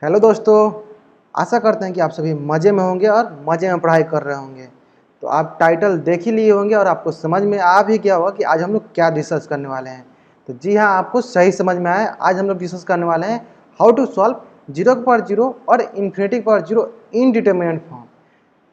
Hello दोस्तों, आशा करते हैं कि आप सभी मज़े में होंगे और मज़े में पढ़ाई कर रहे होंगे। तो आप टाइटल देख ही लिए होंगे और आपको समझ में आ भी गया होगा कि आज हम लोग क्या डिस्कस करने वाले हैं। तो जी हाँ, आपको सही समझ में आया। आज हम लोग डिस्कस करने वाले हैं हाउ टू सॉल्व 0/0 और ∞/0 इनडिटरमिनेट फॉर्म।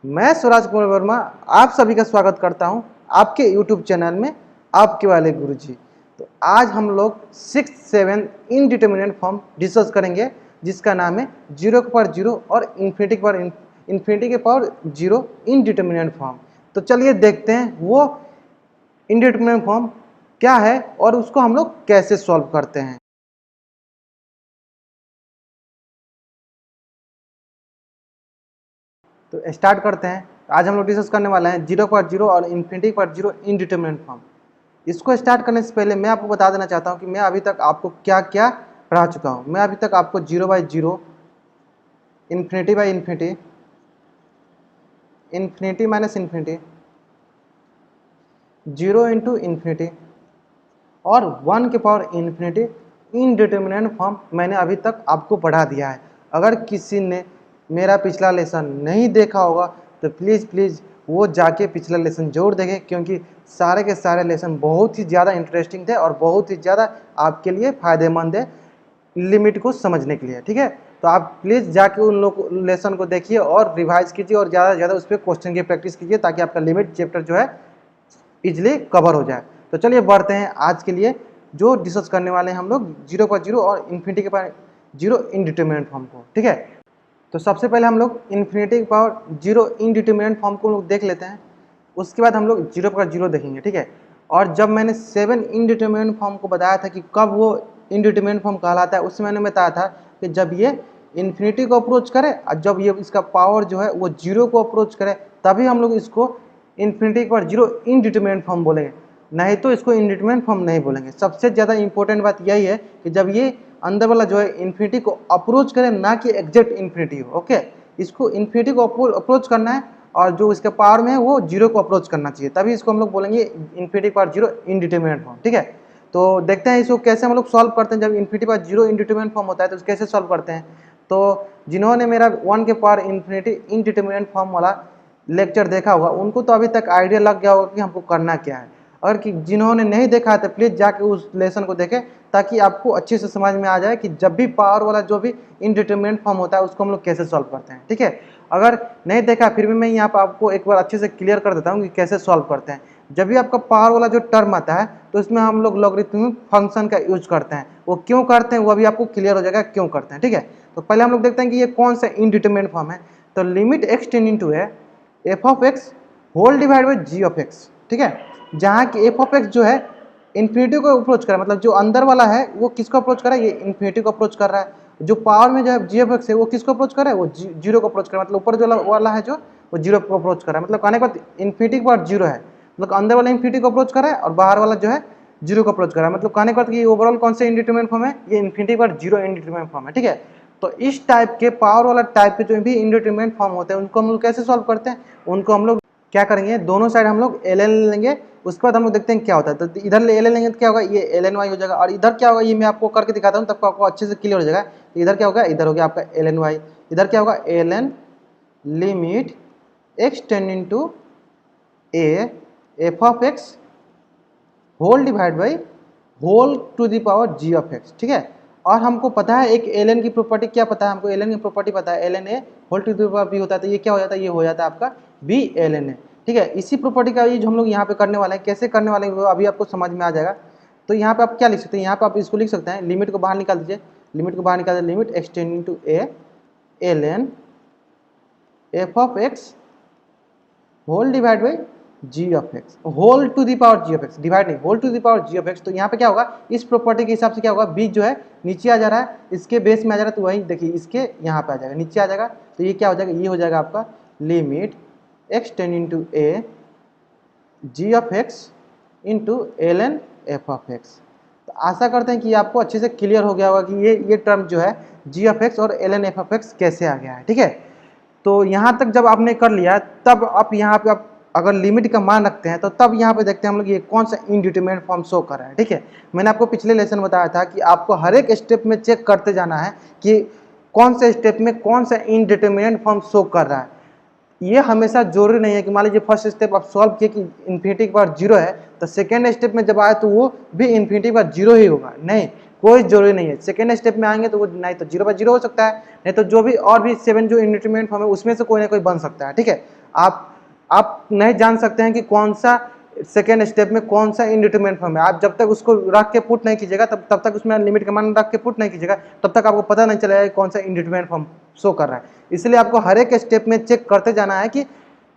मैं स्वराज कुमार वर्मा आप सभी का स्वागत करता हूं आपके यूट्यूब चैनल में, आपके वाले गुरुजी। तो आज हम लोग 6-7 इनडिटरमिनेट फॉर्म डिस्कस करेंगे, जिसका नाम है 0/0 और इन्फिनिटी के पावर 0 इनडिटरमिनेट फॉर्म। तो चलिए देखते हैं वो इनडिटरमिनेट फॉर्म क्या है और उसको हम लोग कैसे सॉल्व करते हैं। तो स्टार्ट करते हैं। आज हम लोग डिस्कस करने वाले हैं 0/0 और ∞/0 इनडिटरमिनेट फॉर्म। इसको स्टार्ट करने से पहले मैं आपको बता देना चाहता हूं कि मैं अभी तक आपको क्या क्या पढ़ा चुका हूं। मैं अभी तक आपको 0/0, ∞/∞, infinity minus infinity, 0 into infinity और 1 के पावर इन्फिनिटी इनडिटरमिनेट फॉर्म मैंने अभी तक आपको पढ़ा दिया है। अगर किसी ने मेरा पिछला लेसन नहीं देखा होगा तो प्लीज़ वो जाके पिछला लेसन जरूर देखें, क्योंकि सारे के सारे लेसन बहुत ही ज़्यादा इंटरेस्टिंग थे और बहुत ही ज़्यादा आपके लिए फ़ायदेमंद है लिमिट को समझने के लिए। ठीक है, तो आप प्लीज़ जाके उन लोग लेसन को देखिए और रिवाइज कीजिए और ज़्यादा से ज़्यादा उस पर क्वेश्चन की प्रैक्टिस कीजिए, ताकि आपका लिमिट चैप्टर जो है इजिली कवर हो जाए। तो चलिए बढ़ते हैं आज के लिए जो डिस्कस करने वाले हैं हम लोग 0/0 और इन्फिनिटी के पावर 0 इनडिटरमिनेट फॉर्म को। ठीक है, तो सबसे पहले हम लोग इन्फिनिटी के पावर 0 इनडिटरमिनेट फॉर्म को लोग देख लेते हैं। उसके बाद हम लोग 0/0 देखेंगे। ठीक है, और जब मैंने 7 इनडिटरमिनेट फॉर्म को बताया था कि कब वो इनडिटरमिनेट फॉर्म कहलाता है, उसमें मैंने बताया था कि जब ये इन्फिनिटी को अप्रोच करे और जब ये इसका पावर जो है वो 0 को अप्रोच करे, तभी हम लोग इसको ∞/0 इनडिटरमिनेट फॉर्म बोलेंगे, नहीं तो इसको इनडिटरमिनेट फॉर्म नहीं बोलेंगे। सबसे ज़्यादा इंपॉर्टेंट बात यही है कि जब ये अंदर वाला जो है इन्फिनिटी को अप्रोच करे, ना कि एग्जैक्ट इन्फिनिटी हो। ओके, इसको इन्फिनिटी को अप्रोच करना है और जो इसके पावर में है वो 0 को अप्रोच करना चाहिए, तभी इसको हम लोग बोलेंगे ∞/0 इनडिटरमिनेट फॉर्म। ठीक है, तो देखते हैं इसको कैसे हम लोग सॉल्व करते हैं। जब ∞/0 इनडिटरमिनेट फॉर्म होता है तो कैसे सॉल्व करते हैं। तो जिन्होंने मेरा 1 के पावर इन्फिनिटी इनडिटरमिनेट फॉर्म वाला लेक्चर देखा होगा, उनको तो अभी तक आइडिया लग गया होगा कि हमको करना क्या है। अगर कि जिन्होंने नहीं देखा है तो प्लीज़ जाके उस लेसन को देखें, ताकि आपको अच्छे से समझ में आ जाए कि जब भी पावर वाला जो भी इनडिटरमिनेट फॉर्म होता है उसको हम लोग कैसे सॉल्व करते हैं। ठीक है, अगर नहीं देखा फिर भी मैं यहाँ पर आपको एक बार अच्छे से क्लियर कर देता हूँ कि कैसे सॉल्व करते हैं। जब भी आपका पावर वाला जो टर्म आता है तो इसमें हम लोग लॉगरिथमिक फंक्शन का यूज करते हैं। वो क्यों करते हैं वो अभी आपको क्लियर हो जाएगा क्यों करते हैं। ठीक है, तो पहले हम लोग देखते हैं कि ये कौन सा इनडिटरमिनेट फॉर्म है। तो लिमिट x टेंडिंग टू है f of x whole divide by g of x। ठीक है, जहाँ की f ऑफ x जो है इन्फिनिटी को अप्रोच कर रहा है, मतलब जो अंदर वाला है वो किसको अप्रोच कर रहा है, ये इन्फिनिटी को अप्रोच कर रहा है। जो पावर में जो है g ऑफ x है वो किसको अप्रोच कर रहा है, वो 0 को अप्रोच कर रहा है। मतलब ऊपर जो वाला है जो वो 0 को अप्रोच कर रहा है। मतलब कहने के बाद इन्फिनिटी के बाद 0 है, मतलब अंदर वाला इन्फिनिटी को अप्रोच कर रहा है और बाहर वाला जो है 0 को अप्रोच कर रहा है। मतलब कहने के बाद कि ओवरऑल कौन सा इनडिटरमिनेट फॉर्म है, ये इन्फिनिटी के बाद 0 इनडिटरमिनेट फॉर्म है। ठीक है, तो इस टाइप के पावर वाला टाइप के जो भी इनडिटरमिनेट फॉर्म होते हैं उनको हम लोग कैसे सॉल्व करते हैं। उनको हम लोग क्या करेंगे, दोनों साइड हम लोग ln लेंगे। उसके बाद हम लोग देखते हैं क्या होता है। तो इधर ln लेंगे तो क्या होगा, ये ln y हो जाएगा, और इधर क्या होगा ये मैं आपको करके दिखाता हूँ तब आपको अच्छे से क्लियर हो जाएगा। तो इधर क्या होगा, इधर हो गया आपका ln y, इधर क्या होगा ln limit x tending to a f of x whole divide by whole to the power g of x। ठीक है, और हमको पता है एक ln की प्रॉपर्टी, क्या पता है हमको, ln की प्रॉपर्टी पता है, ln a whole to the power b होता है। तो ये क्या हो जाता है, ये हो जाता है आपका b ln a। ठीक है, इसी प्रॉपर्टी का यूज हम लोग यहाँ पे करने वाले हैं। कैसे करने वाले हैं वो अभी आपको समझ में आ जाएगा। तो यहाँ पे आप क्या लिख सकते हैं, यहाँ पे आप इसको लिख सकते हैं, लिमिट को बाहर निकाल दीजिए, लिमिट को बाहर निकाल दीजिए, limit x tending to a ln f of x whole divide by g of x whole to the power g of x, divide नहीं, whole to the power g of x। तो यहाँ पे क्या होगा, इस प्रॉपर्टी के हिसाब से क्या होगा, b जो है नीचे आ जा रहा है, इसके बेस में आ जा रहा है, तो वही देखिए इसके यहाँ पे आ जाएगा, नीचे आ जाएगा। तो ये क्या हो जाएगा, ये हो जाएगा आपका limit x tending to a g of x into ln f of x। तो आशा करते हैं कि आपको अच्छे से क्लियर हो गया होगा कि ये टर्म जो है g ऑफ x और ln f ऑफ x कैसे आ गया है। ठीक है, तो यहाँ तक जब आपने कर लिया तब आप यहाँ पे आप अगर लिमिट का मान रखते हैं तो तब यहाँ पे देखते हैं हम लोग ये कौन सा इनडिटरमिनेट फॉर्म शो कर रहा है। ठीक है, मैंने आपको पिछले लेसन बताया था कि आपको हर एक स्टेप में चेक करते जाना है कि कौन से स्टेप में कौन सा इनडिटरमिनेंट फॉर्म शो कर रहा है। ये हमेशा जरूरी नहीं है कि मान लीजिए फर्स्ट स्टेप आप सॉल्व किए कि इन्फिनिटी के पावर जीरो है तो सेकेंड स्टेप में जब आए तो वो भी इन्फिनिटी के पावर जीरो ही होगा, नहीं, कोई जरूरी नहीं है। सेकेंड स्टेप में आएंगे तो वो नहीं तो जीरो बाय जीरो हो सकता है, नहीं तो जो भी और भी 7 जो इनडिटरमिनेंट फॉर्म है उसमें से कोई ना कोई बन सकता है। ठीक है, आप नहीं जान सकते हैं कि कौन सा सेकेंड स्टेप में कौन सा इनडिटरमिनेंट फॉर्म है। आप जब तक उसको रख के पुट नहीं कीजिएगा तब तक उसमें लिमिट का मान रख के पुट नहीं कीजिएगा तब तक आपको पता नहीं चलेगा कौन सा इनडिटरमिनेंट फॉर्म शो कर रहा है। इसलिए आपको हर एक स्टेप में चेक करते जाना है कि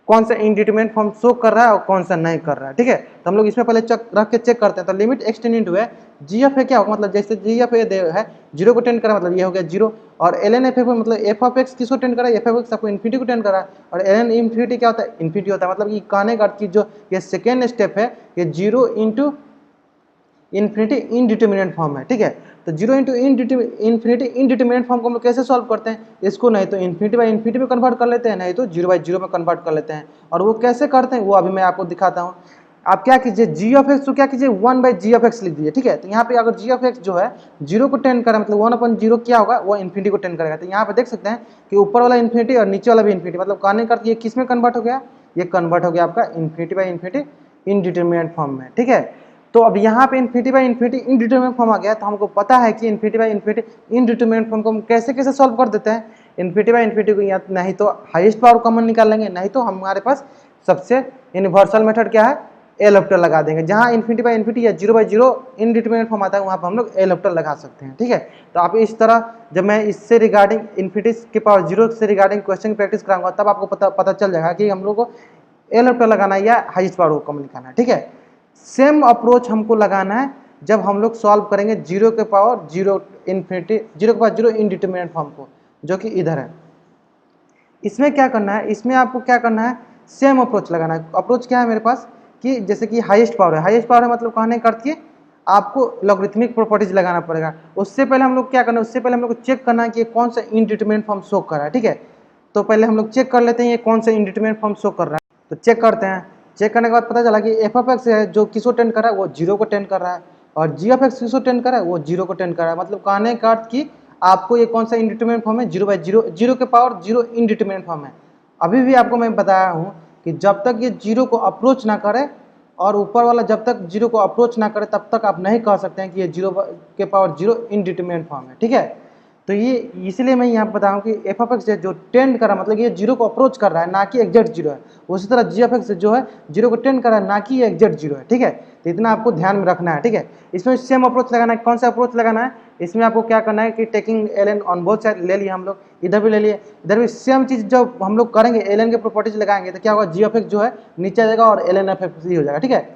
कौन सा इनडिटरमिनेंट फॉर्म शो कर रहा है और कौन सा नहीं कर रहा है। ठीक है, तो हम लोग इसमें पहले रख के चेक करते हैं। तो लिमिट एक्स टेंडिंग टू है जी एफ ए क्या होगा, मतलब जैसे जी एफ ए है जीरो को टेंड करा मतलब ये हो गया जीरो, और एल एन एफ मतलब एफ ऑफ एक्स किसको टेंड करा, एफ ऑफ एक्स आपको इन्फिनिटी को टेंड करा, और एल एन इन्फिनिटी क्या होता है, इन्फिनिटी होता है। मतलब ये कहने का अर्थ की जो ये सेकेंड स्टेप है ये zero into infinity indeterminate form है। ठीक है, तो zero into infinity indeterminate form को हम लोग कैसे सॉल्व करते हैं, इसको नहीं तो इन्फिनिटी बाई इन्फिनिटी में कन्वर्ट कर लेते हैं, नहीं तो जीरो बाई जीरो में कन्वर्ट कर लेते हैं। और वो कैसे करते हैं वो अभी मैं आपको दिखाता हूँ। आप क्या कीजिए जी ऑफ एक्स को क्या कीजिए 1 बाई जी ऑफ एक्स लिख दीजिए। ठीक है, तो यहाँ पे अगर जी ऑफ एक्स जो है जीरो को टेंड करा मतलब 1/0 क्या होगा, वो इन्फिनिटी को टेंड करेगा। तो यहाँ पे देख सकते हैं कि ऊपर वाला इन्फिनिटी और नीचे वाला भी इन्फिनिटी, मतलब कहने का ये किस में कन्वर्ट हो गया, ये कन्वर्ट हो गया आपका infinity by infinity indeterminate form में। ठीक है, तो अब यहाँ पे infinity by infinity indeterminate form आ गया, तो हमको पता है कि infinity by infinity indeterminate form को हम कैसे कैसे सॉल्व कर देते हैं। इन्फिनिटी बाई इन्फिनिटी को या नहीं तो हाईएस्ट पावर कॉमन निकाल लेंगे, नहीं तो हमारे पास सबसे यूनिवर्सल मेथड क्या है, एल ऑप्टर लगा देंगे। जहाँ इन्फिनिटी बाई इन्फिनिटी या जीरो बाई जीरो इनडिटरमिनेंट फॉर्म आता है वहाँ पर हम लोग एल ऑप्टर लगा सकते हैं। ठीक है, तो आप इस तरह जब मैं इससे रिगार्डिंग इन्फिनिटी के पावर जीरो से रिगार्डिंग क्वेश्चन की प्रैक्टिस कराऊंगा तब आपको पता चल जाएगा कि हम लोग को एल ऑप्टर लगाना है या हाईएस्ट पावर कॉमन निकालना है। ठीक है, सेम अप्रोच हमको लगाना है जब हम लोग सॉल्व करेंगे जीरो के पावर जीरो इन्फिनिटी जीरो के पावर जीरो इनडिटरमिनेंट फॉर्म को, जो कि इधर है। इसमें क्या करना है, इसमें आपको क्या करना है, सेम अप्रोच लगाना है। अप्रोच क्या है मेरे पास कि जैसे कि हाईएस्ट पावर है, हाईएस्ट पावर है मतलब कहने का अर्थ कि आपको लॉगरिथमिक प्रॉपर्टीज लगाना पड़ेगा। उससे पहले हम लोग क्या करना है, उससे पहले हम लोग को चेक करना है कि कौन सा इनडिटरमिनेंट फॉर्म शो कर रहा है। ठीक है, तो पहले हम लोग चेक कर लेते हैं ये कौन सा इनडिटरमिनेंट फॉर्म शो कर रहा है। तो चेक करते हैं, चेक करने के बाद पता चला कि एफ ऑफ एक्स है जो किसको टेंड कर रहा है, वो जीरो को टेंड कर रहा है, और जी ऑफ एक्स किसको टेंड कर रहा है, वो जीरो को टेंड कर रहा है। मतलब कहने का अर्थ कि आपको ये कौन सा इनडिटरमिनेंट फॉर्म है, जीरो बाई जीरो, जीरो के पावर जीरो इनडिटरमिनेंट फॉर्म है। अभी भी आपको मैं बताया हूँ कि जब तक ये जीरो को अप्रोच ना करे और ऊपर वाला जब तक जीरो को अप्रोच ना करे तब तक आप नहीं कह सकते हैं कि ये जीरो के पावर जीरो इनडिटरमिनेंट फॉर्म है। ठीक है, तो ये इसलिए मैं यहाँ बता रहा हूँ कि एफ ऑफ एक्स जो टेंड कर रहा है मतलब ये जीरो को अप्रोच कर रहा है ना कि एग्जैक्ट जीरो है, उसी तरह जी ऑफ एक्स जो है जीरो को टेंड कर रहा है ना कि एग्जैक्ट जीरो है। ठीक है, तो इतना आपको ध्यान में रखना है। ठीक है, इसमें सेम अप्रोच लगाना है। कौन सा अप्रोच लगाना है, इसमें आपको क्या करना है कि taking L N on both side ले लिए हम लोग, इधर भी ले लिए, इधर भी सेम चीज़ जब हम लोग करेंगे एल एन के प्रॉपर्टीज लगाएंगे तो क्या होगा, जी ऑफ एक्स जो है नीचे आ जाएगा और एल एन एफ एक्स हो जाएगा। ठीक है,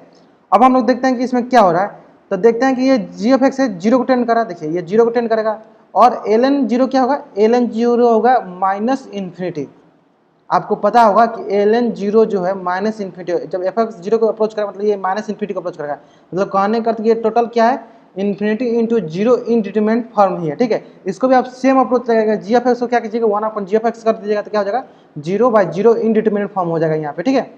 अब हम लोग देखते हैं कि इसमें क्या हो रहा है, तो देखते हैं कि ये जी ऑफ एक्स है जीरो को टेंड कर रहा है, देखिए ये जीरो को टेंड करेगा, और एल एन जीरो क्या होगा, एल एन जीरो होगा माइनस इन्फिनिटी। आपको पता होगा कि एल एन जीरो जो है माइनस इन्फिनिटी, जब एफ एक्स जीरो को अप्रोच करेगा मतलब ये माइनस इन्फिनिटी को अप्रोच करेगा, मतलब कहने का ये टोटल क्या है, इन्फिनिटी इंटू जीरो इनडिटरमिनेंट फॉर्म ही है। ठीक है, इसको भी आप सेम अप्रोच लगाएगा, जी एफ एक्स को क्या कीजिएगा 1/g(x) कर दीजिएगा तो क्या हो जाएगा, जीरो बाई जीरो इनडिटरमिनेंट फॉर्म हो जाएगा यहाँ पे। ठीक है,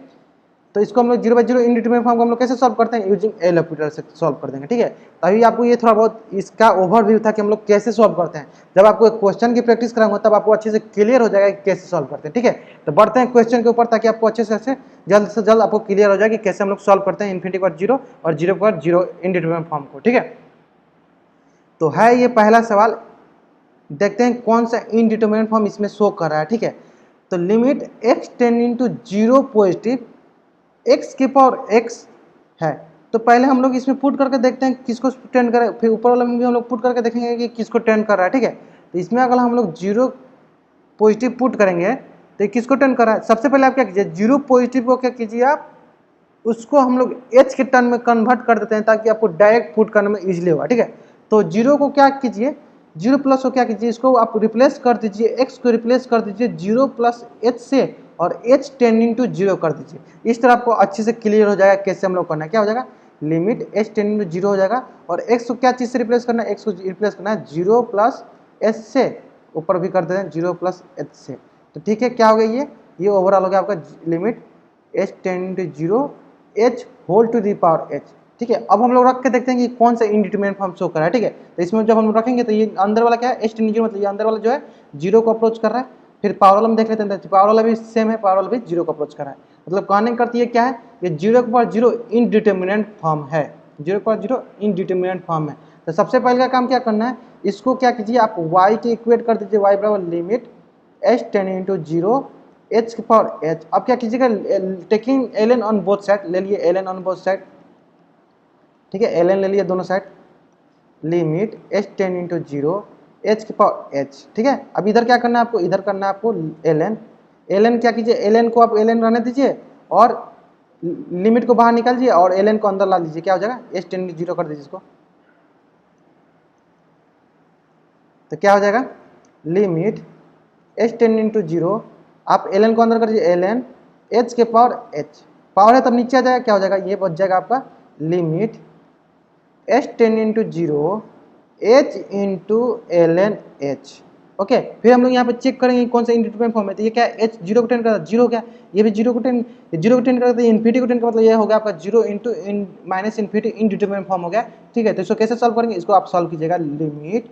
तो इसको हम लोग जीरो बाई जीरो इनडिटरमिनेंट फॉर्म को हम लोग कैसे सॉल्व करते हैं, यूजिंग एल ऑपरेटर से सॉल्व कर देंगे। ठीक है, तभी आपको ये थोड़ा बहुत इसका ओवरव्यू था कि हम लोग कैसे सॉल्व करते हैं। जब आपको क्वेश्चन की प्रैक्टिस कराऊंगा तब आपको अच्छे से क्लियर हो जाएगा कि कैसे सॉल्व करते हैं। ठीक है, तो बढ़ते हैं क्वेश्चन के ऊपर ताकि आपको अच्छे से जल्द आपको क्लियर हो जाए कि कैसे हम लोग सॉल्व करते हैं इन्फिनिटी पर जीरो और जीरो पर जीरो इनडिटरमिनेंट फॉर्म को। ठीक है, तो है ये पहला सवाल, देखते हैं कौन सा इनडिटरमिनेंट फॉर्म इसमें शो कर रहा है। ठीक है, तो limit X tending to zero positive X की पावर एक्स है, तो पहले हम लोग इसमें पुट करके देखते हैं किसको टेंड करे, फिर ऊपर वाला में भी हम लोग पुट करके देखेंगे कि किसको टेंड कर रहा है। ठीक है, तो इसमें अगर हम लोग जीरो पॉजिटिव पुट करेंगे तो ये किसको टेंड कर रहा है, सबसे पहले आप क्या कीजिए, जीरो पॉजिटिव को क्या कीजिए आप उसको हम लोग एच के टर्म में कन्वर्ट कर देते हैं ताकि आपको डायरेक्ट पुट करने में इजीली होगा। ठीक है, तो जीरो को क्या कीजिए, जीरो प्लस को क्या कीजिए, इसको आप रिप्लेस कर दीजिए, एक्स को रिप्लेस कर दीजिए जीरो प्लस एच से और एच टेंडिंग टू जीरो कर दीजिए। इस तरह आपको अच्छे से क्लियर हो जाएगा कैसे हम लोग करना है। क्या हो जाएगा, limit H tending to zero हो जाएगा, और एक्स को क्या चीज़ से रिप्लेस करना है, एक्स को रिप्लेस करना है जीरो प्लस एच से, ऊपर भी कर देते हैं जीरो प्लस एच से। तो ठीक है, क्या हो गया ये ओवरऑल हो गया आपका limit H tending to zero H whole to the power H. ठीक है। अब हम लोग रख के देखते हैं कि कौन सा इनडिटरमिनेट फॉर्म शो कर रहा है। ठीक है, तो इसमें जब हम रखेंगे तो ये अंदर वाला क्या है, एच टेन जीरो, मतलब ये अंदर वाला जो है जीरो को अप्रोच कर रहा है। फिर पावर वाला हम देख लेते हैं, पावर वाला भी सेम है, पावर वाला भी जीरो को अप्रोच कर रहा है। मतलब कहने का अर्थ ये क्या है, ये जीरो के पावर जीरो इनडिटरमिनेट फॉर्म है, जीरो के पावर जीरो इनडिटरमिनेट फॉर्म है। तो सबसे पहले का काम क्या करना है, इसको क्या कीजिए आप y के इक्वेट कर दीजिए, y बराबर limit H ten into zero H के पावर एच। अब क्या कीजिएगा, taking L N on both side, ले लिए L N on both side. ठीक है, एल एन ले लिए दोनों side, limit H ten into zero H के पावर एच। ठीक है, अब इधर क्या करना है आपको, इधर करना है आपको एल एन क्या कीजिए, एल एन को आप एल एन रहने दीजिए और लिमिट को बाहर निकाल दीजिए और एल एन को अंदर ला लीजिए। क्या हो जाएगा, एच टेन इंटू जीरो कर दीजिए इसको, तो क्या हो जाएगा, limit H ten into zero, आप एल एन को अंदर कर दीजिए, एल एन एच के पावर एच, पावर है तब नीचे आ जाएगा, क्या हो जाएगा, ये बच जाएगा आपका limit H ten into zero H into L N H. Okay, फिर हम लोग यहाँ पे चेक करेंगे कौन सा इंडिटरमिनेट फॉर्म है। तो ये क्या है, एच जीरो को टेन करता है, जीरो क्या, ये भी जीरो को टेन, जीरो को टेन करता है, इन्फिनिटी को टेन का मतलब ये हो गया आपका zero into minus infinity indeterminate form हो गया। ठीक है, तो इसको कैसे सॉल्व करेंगे, इसको आप सॉल्व कीजिएगा, limit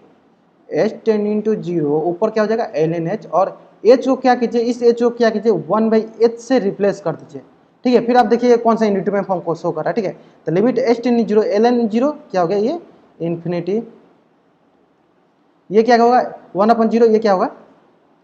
H ten into zero, ऊपर क्या हो जाएगा एल एन एच, और एच को क्या कीजिए, इस एच को क्या कीजिए वन बाई एच से रिप्लेस कर दीजिए। ठीक है, फिर आप देखिए कौन सा इंडिटरमिनेट फॉर्म को शो कर रहा है। ठीक है, तो limit H ten zero L N zero क्या हो गया, ये इन्फिनिटी, ये क्या होगा वन अपन जीरो, ये क्या होगा,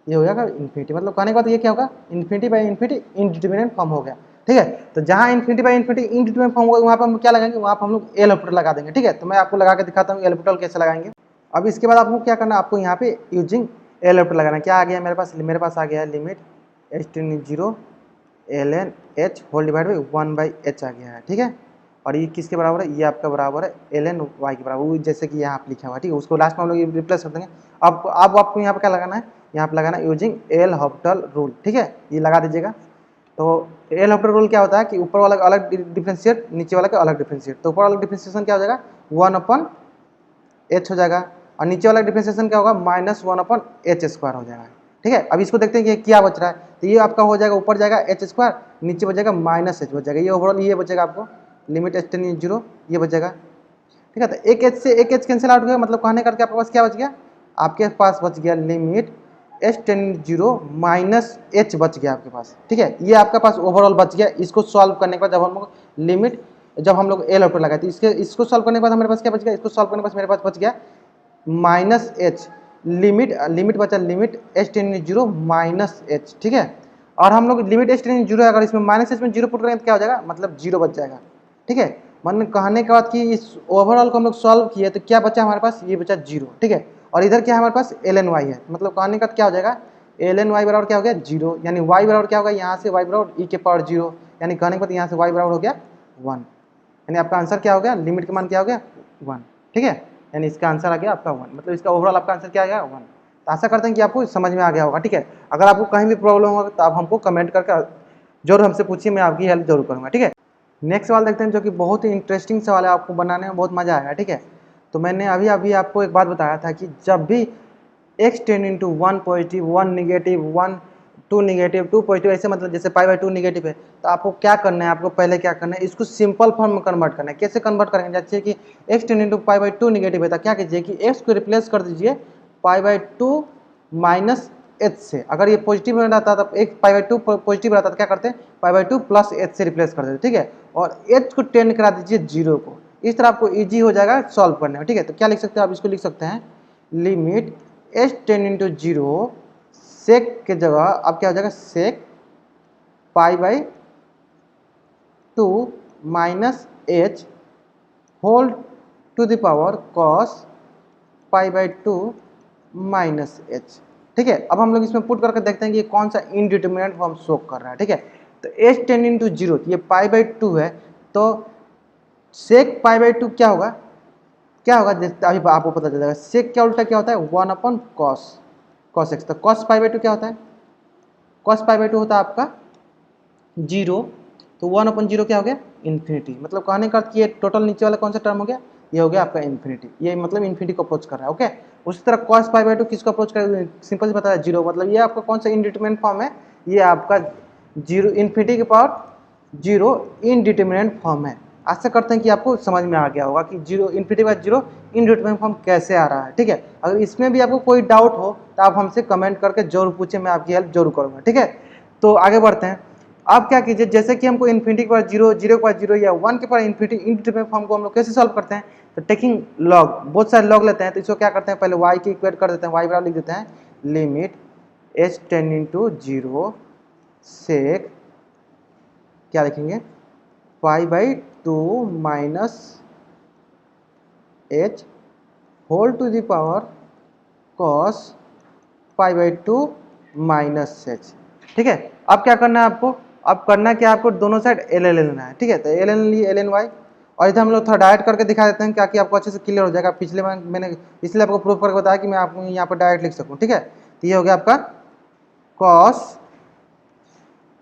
ये हो जाएगा इन्फिनिटी। मतलब कहने का तो ये क्या होगा, infinity by infinity indeterminate form हो गया। ठीक है, तो जहाँ infinity by infinity indeterminate form होगा वहाँ पर हम क्या लगाएंगे, वहाँ पर हम लोग एल ऑपरेटर लगा देंगे। ठीक है, तो मैं आपको लगा के दिखाता हूँ एल ऑपरेटर कैसे लगाएंगे। अब इसके बाद आपको क्या करना है, आपको यहाँ पे यूजिंग एल ऑपरेटर लगाना है। क्या आ गया मेरे पास आ गया है limit H ten zero L N H whole divide by one by H आ गया है। ठीक है, और ये किसके बराबर है, ये आपका बराबर है एल एन वाई के बराबर, जैसे कि यहाँ पे लिखा हुआ है। ठीक है, उसको लास्ट में हम लोग रिप्लेस कर देंगे। अब आपको यहाँ पे क्या लगाना है, यहाँ पे लगाना है यूजिंग एल हॉपिटल रूल। ठीक है, ये लगा दीजिएगा। तो एल हॉपिटल रूल क्या होता है कि ऊपर वाला का अलग डिफ्रेंशिएट, नीचे वाला का अलग डिफ्रेंशिएट। तो ऊपर वाला डिफ्रेंशिएशन क्या हो जाएगा, वन अपन एच हो जाएगा, और नीचे वाला डिफ्रेंशिएशन क्या होगा, माइनस वन अपन एच स्क्वायर हो जाएगा। ठीक है, अब इसको देखते हैं कि क्या बच रहा है। तो ये आपका हो जाएगा, ऊपर जाएगा एच स्क्वायर, नीचे बचेगा माइनस एच बच जाएगा, ये ओवरऑल ये बचेगा आपको लिमिट एच टेन जीरो, ये बच जाएगा। ठीक है, तो एक एच से एक एच कैंसिल आउट हो गया, मतलब कहने करके आपके पास क्या बच गया, आपके पास बच गया limit H ten zero minus H बच गया आपके पास। ठीक है, ये आपका पास ओवरऑल बच गया। इसको सॉल्व करने के बाद जब हम लोग लिमिट, जब हम लोग एल ऑपरेटर लगाए तो इसको सॉल्व करने के बाद हमारे पास क्या बच गया, इसको सॉल्व करने के बाद मेरे पास बच गया माइनस एच, लिमिट बचा limit H ten zero minus H. ठीक है, और हम लोग लिमिट एच टेन जीरो, अगर इसमें माइनस एच में जीरो पुट करेंगे तो क्या हो जाएगा, मतलब जीरो बच जाएगा। ठीक है, मन कहने के बाद कि इस ओवरऑल को हम लोग सॉल्व किए तो क्या बचा हमारे पास, ये बचा जीरो। ठीक है, और इधर क्या है हमारे पास एल एन वाई है, मतलब कहने का क्या हो जाएगा, एल एन वाई बराबर क्या हो गया जीरो, यानी वाई बराबर क्या होगा, यहाँ से वाई बराबर ई के पावर जीरो, यानी कहने के बाद यहाँ से वाई बराबर हो गया वन, यानी आपका आंसर क्या हो गया, लिमिट का मान क्या हो गया वन। ठीक है, यानी इसका आंसर आ गया आपका वन, मतलब इसका ओवरऑल आपका आंसर क्या आ गया वन। तो आशा करते हैं कि आपको समझ में आ गया होगा। ठीक है, अगर आपको कहीं भी प्रॉब्लम होगा तो आप हमको कमेंट करके जरूर हमसे पूछिए, मैं आपकी हेल्प जरूर करूँगा। ठीक है, नेक्स्ट सवाल देखते हैं जो कि बहुत ही इंटरेस्टिंग सवाल है, आपको बनाने में बहुत मजा आएगा। ठीक है, तो मैंने अभी आपको एक बात बताया था कि जब भी X ten into one positive, one negative, one two negative, two positive, ऐसे मतलब जैसे पाई बाई टू निगेटिव है, तो आपको क्या करना है, आपको पहले क्या करना है, इसको सिंपल फॉर्म में कन्वर्ट करना है। कैसे कन्वर्ट करेंगे, जैसे कि x ten into pi by to negative है तो क्या कीजिए कि एक्स को रिप्लेस कर दीजिए पाई बाई टू माइनस एच से। अगर ये पॉजिटिव रहता तो एक पाई बाई टू पॉजिटिव रहता तो क्या करते हैं, पाई बाई टू प्लस एच से रिप्लेस कर देते। ठीक है, और एच को टेन करा दीजिए जीरो को, इस तरह आपको ईजी हो जाएगा सॉल्व करने में। ठीक है, तो क्या लिख सकते हैं आप, इसको लिख सकते हैं limit H ten into zero sec के जगह अब क्या हो जाएगा, sec pi by two minus H whole to the power cos pi by two minus H. ठीक है, अब हम लोग इसमें पुट करके देखते हैं कि कौन सा इनडिटरमिनेट फॉर्म शो कर रहा है। ठीक है, तो एच टेन इंटू जीरो, ये पाई बाई टू है, तो सेक पाई बाई टू क्या होगा, क्या होगा, जैसे अभी आपको पता चल जाएगा। सेक क्या उल्टा क्या होता है, वन अपन कॉस, कॉस एक्स। तो कॉस पाई बाई टू क्या होता है, कॉस पाई बाई टू होता है आपका जीरो, तो वन अपन जीरो क्या हो गया इन्फिनिटी। मतलब कहने का अर्थ ये टोटल नीचे वाला कौन सा टर्म हो गया, ये हो गया आपका इन्फिनिटी, ये मतलब इन्फिनिटी को अप्रोच कर रहा है। ओके, उसी तरह कॉस पाई बाई टू किसको अप्रोच कर रहा है, सिंपल से बता रहा है जीरो, मतलब ये आपका कौन सा इनडिटरमिनेट फॉर्म है, ये आपका जीरो इन्फिनिटी के पावर जीरो इनडिटरमिनेट फॉर्म है। आशा करते हैं कि आपको समझ में आ गया होगा कि zero infinity by zero indeterminate form कैसे आ रहा है। ठीक है, अगर इसमें भी आपको कोई डाउट हो तो आप हमसे कमेंट करके जरूर पूछें, मैं आपकी हेल्प जरूर करूँगा। ठीक है, तो आगे बढ़ते हैं। आप क्या कीजिए, जैसे कि हमको इन्फिनिटी के पास जीरो, जीरो के पास जीरो या 1 के पास इन्फिनिटी इनडिटरमिनेट फॉर्म को हम लोग कैसे सॉल्व करते हैं, तो टेकिंग लॉग, बहुत सारे लॉग लेते हैं। तो इसको क्या करते हैं, पहले y की इक्वेट कर देते हैं, y बराबर लिख देते हैं limit h tending to zero sec क्या लिखेंगे pi by two minus h whole to the power cos pi by two minus h। ठीक है, अब क्या करना है आपको, अब करना क्या, आपको दोनों साइड एल एल लेना है। ठीक है, तो एल एल लिए एल एन वाई, और इधर हम लोग थोड़ा डायरेक्ट करके दिखा देते हैं ताकि आपको अच्छे से क्लियर हो जाएगा। पिछले बार मैंने इसलिए आपको प्रूफ करके बताया कि मैं आपको यहाँ पर डायरेक्ट लिख सकूँ। ठीक है, तो ये हो गया आपका cos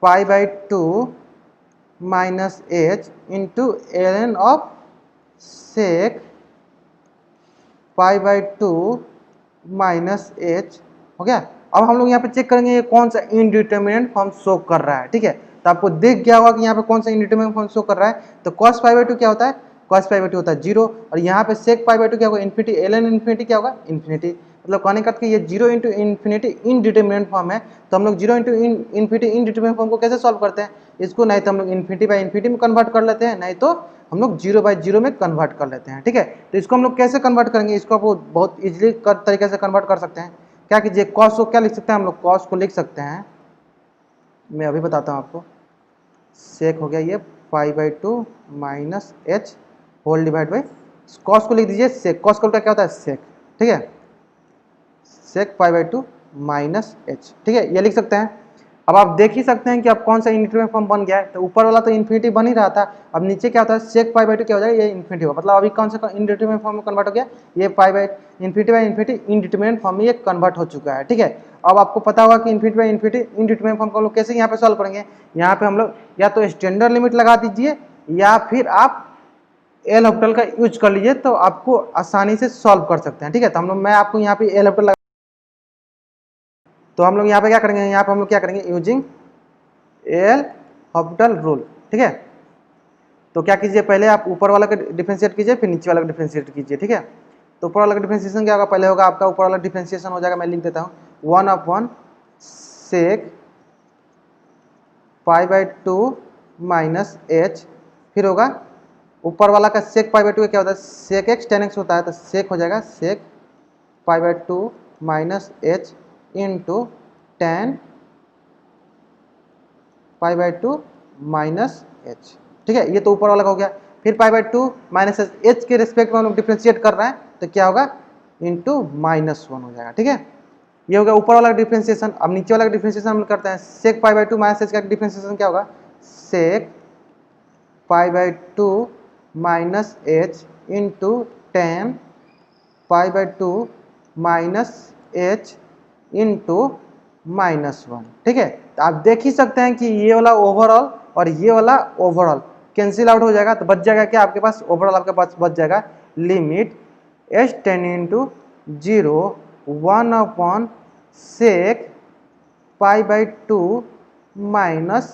pi by two minus H into L N of sec pi by two minus H हो गया। अब हम लोग यहाँ पे चेक करेंगे ये कौन सा इनडिटरमिनेंट फॉर्म शो कर रहा है। ठीक है, तो आपको दिख गया होगा कि यहाँ पे कौन सा इनडिटरमिनेंट फॉर्म शो कर रहा है। तो cos पाई बाई टू क्या होता है, cos पाई बाई टू होता है जीरो, और यहाँ पे sec पाई बाई टू क्या होगा इन्फिनिटी, एल एन इन्फिनिटी क्या होगा इन्फिनिटी। मतलब कहने का ये zero into infinity indeterminate form है। तो हम लोग zero into infinity indeterminate form को कैसे सॉल्व करते हैं, इसको नहीं तो हम लोग इन्फिनिटी बाई इन्फिनिटी में कन्वर्ट कर लेते हैं, नहीं तो हम लोग जीरो बाई जीरो में कन्वर्ट कर लेते हैं। ठीक है, तो इसको हम लोग कैसे कन्वर्ट करेंगे, इसको आप बहुत इजीली तरीके से कन्वर्ट कर सकते हैं। क्या कीजिए, कॉस को क्या लिख सकते हैं हम लोग, कॉस को लिख सकते हैं, मैं अभी बताता हूँ आपको। सेक हो गया ये pi by two minus H whole divide by, cos को लिख दीजिए सेक, कॉस का क्या होता है सेक। ठीक है, sec pi by two minus H. ठीक है, ये लिख सकते हैं। अब आप देख ही सकते हैं कि अब कौन सा इनडिटरमिनेंट फॉर्म बन गया है। तो ऊपर वाला तो इन्फिनिटी बन ही रहा था, अब नीचे क्या होता है सेक पाई बाई टू क्या हो जाएगा, ये इन्फिनिटी होगा। मतलब अभी कौन सा इनडिटरमिनेंट फॉर्म में कन्वर्ट हो गया, ये pi by infinity by infinity indeterminate form में ये कन्वर्ट हो चुका है। ठीक है, अब आपको पता होगा कि infinity by infinity indeterminate form को हम लोग कैसे यहाँ पे सॉल्व करेंगे। यहाँ पे हम लोग या तो स्टैंडर्ड लिमिट लगा दीजिए या फिर आप एल हॉपिटल का यूज कर लीजिए, तो आपको आसानी से सॉल्व कर सकते हैं। ठीक है, तो हम लोग मैं आपको यहाँ पे एल हॉपिटल, तो हम लोग यहाँ पे क्या करेंगे, यहाँ पे हम लोग क्या करेंगे यूजिंग एल हॉपिटल रूल। ठीक है, तो क्या कीजिए, पहले आप ऊपर वाला का डिफरेंशिएट कीजिए फिर नीचे वाला का डिफरेंशिएट कीजिए। ठीक है, तो ऊपर वाला का डिफरेंशिएशन क्या होगा, पहले होगा आपका ऊपर वाला डिफरेंशिएशन हो जाएगा, मैं लिख देता हूँ 1/1 sec pi by two minus H, फिर होगा ऊपर वाला का सेक पाई बाई टू क्या होता है सेक एक्स टेन एक्स होता है, तो सेक हो जाएगा sec pi by two minus H into tan pi by two minus H. ठीक है, ये तो ऊपर वाला का हो गया। फिर पाई बाई टू माइनस एच के रिस्पेक्ट में हम लोग डिफ्रेंशिएट कर रहे हैं, तो क्या होगा इंटू माइनस वन हो जाएगा। ठीक है, ये हो गया ऊपर वाला डिफ्रेंशिएशन। अब नीचे वाला डिफ्रेंशिएशन हम करते हैं, sec pi by two minus H का डिफ्रेंशिएशन क्या होगा, sec pi by two minus H into tan pi by two minus H into minus one. ठीक है, तो आप देख ही सकते हैं कि ये वाला ओवरऑल और ये वाला ओवरऑल कैंसिल आउट हो जाएगा, तो बच जाएगा क्या आपके पास, ओवरऑल आपके पास बच जाएगा limit H ten into zero 1/, sec pi by two minus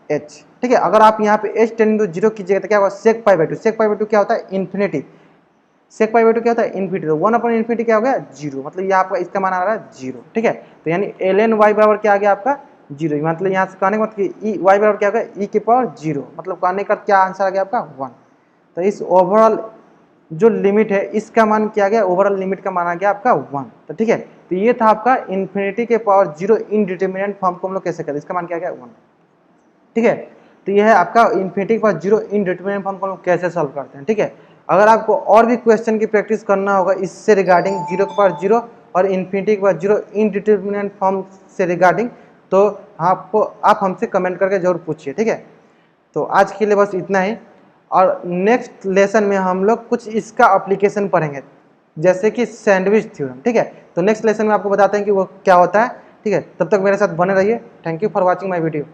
H. ठीक है, अगर आप यहाँ पे एच टेन इंटू जीरो कीजिएगा तो क्या होगा sec pi by two, sec pi by two क्या होता है infinity, sec pi by two क्या होता है इन्फिनिटी, तो 1/इन्फिनिटी क्या हो गया जीरो, मतलब ये आपका इसका मान आ रहा है जीरो। ठीक है, तो यानी एल एन वाई बराबर क्या आ गया आपका जीरो, मतलब यहाँ से कहने का मतलब कि ई वाई बराबर क्या होगा ई की पावर जीरो, मतलब कहने का क्या आंसर आ गया आपका वन। तो इस ओवरऑल जो लिमिट है इसका मान क्या गया, ओवरऑल लिमिट का मान आ गया आपका वन। तो ठीक है, तो ये था आपका इन्फिनिटी के पावर जीरो इनडिटरमिनेंट फॉर्म को हम लोग कैसे करें, इसका मान क्या गया वन। ठीक है, तो ये है आपका इन्फिनिटी के पावर जीरो इनडिटरमिनेंट फॉर्म को हम लोग कैसे सॉल्व करते हैं। ठीक है, अगर आपको और भी क्वेश्चन की प्रैक्टिस करना होगा इससे रिगार्डिंग जीरो के पावर जीरो और इन्फिनिटी के पावर जीरो इनडिटरमिनेंट फॉर्म से रिगार्डिंग, तो आप हमसे कमेंट करके जरूर पूछिए। ठीक है, तो आज के लिए बस इतना ही, और नेक्स्ट लेसन में हम लोग कुछ इसका एप्लीकेशन पढ़ेंगे जैसे कि सैंडविच थ्योरम। ठीक है, तो नेक्स्ट लेसन में आपको बताते हैं कि वो क्या होता है। ठीक है, तब तक मेरे साथ बने रहिए। Thank you for watching my video.